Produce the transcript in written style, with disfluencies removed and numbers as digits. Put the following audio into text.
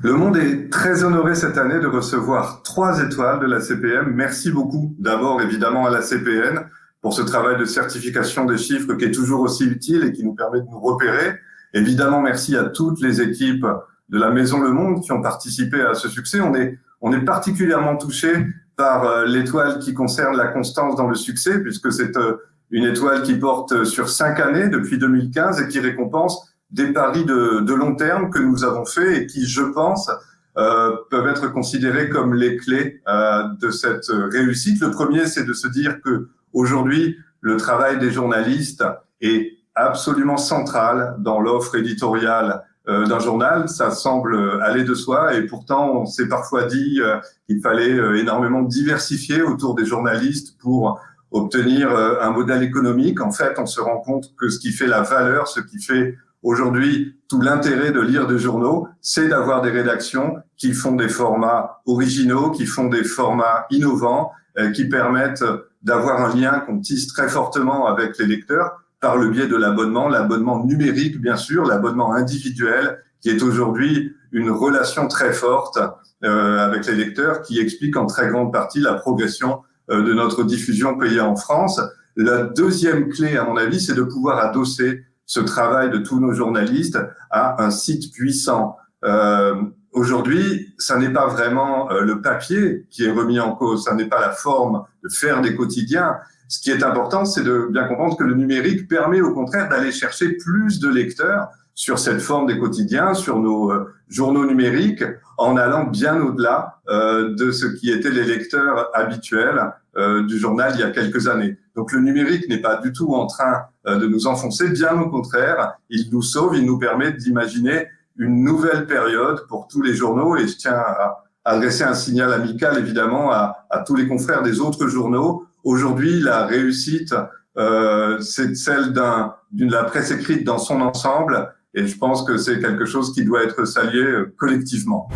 Le Monde est très honoré cette année de recevoir 3 étoiles de la CPM. Merci beaucoup d'abord évidemment à la CPN pour ce travail de certification des chiffres qui est toujours aussi utile et qui nous permet de nous repérer. Évidemment, merci à toutes les équipes de la Maison Le Monde qui ont participé à ce succès. On est particulièrement touché par l'étoile qui concerne la constance dans le succès, puisque c'est une étoile qui porte sur 5 années depuis 2015 et qui récompense des paris de long terme que nous avons faits et qui, je pense, peuvent être considérés comme les clés de cette réussite. Le premier, c'est de se dire que aujourd'hui, le travail des journalistes est absolument central dans l'offre éditoriale d'un journal. Ça semble aller de soi et pourtant, on s'est parfois dit qu'il fallait énormément diversifier autour des journalistes pour obtenir un modèle économique. En fait, on se rend compte que ce qui fait la valeur, ce qui fait aujourd'hui, tout l'intérêt de lire des journaux, c'est d'avoir des rédactions qui font des formats originaux, qui font des formats innovants, qui permettent d'avoir un lien qu'on tisse très fortement avec les lecteurs par le biais de l'abonnement numérique, bien sûr, l'abonnement individuel, qui est aujourd'hui une relation très forte avec les lecteurs, qui explique en très grande partie la progression de notre diffusion payée en France. La deuxième clé, à mon avis, c'est de pouvoir adosser ce travail de tous nos journalistes à un site puissant. Aujourd'hui, ça n'est pas vraiment le papier qui est remis en cause, ça n'est pas la forme de faire des quotidiens. Ce qui est important, c'est de bien comprendre que le numérique permet au contraire d'aller chercher plus de lecteurs sur cette forme des quotidiens, sur nos journaux numériques, en allant bien au-delà de ce qui étaient les lecteurs habituels du journal il y a quelques années. Donc le numérique n'est pas du tout en train de nous enfoncer, bien au contraire, il nous sauve, il nous permet d'imaginer une nouvelle période pour tous les journaux et je tiens à adresser un signal amical évidemment à tous les confrères des autres journaux. Aujourd'hui, la réussite, c'est celle de la presse écrite dans son ensemble et je pense que c'est quelque chose qui doit être salué collectivement.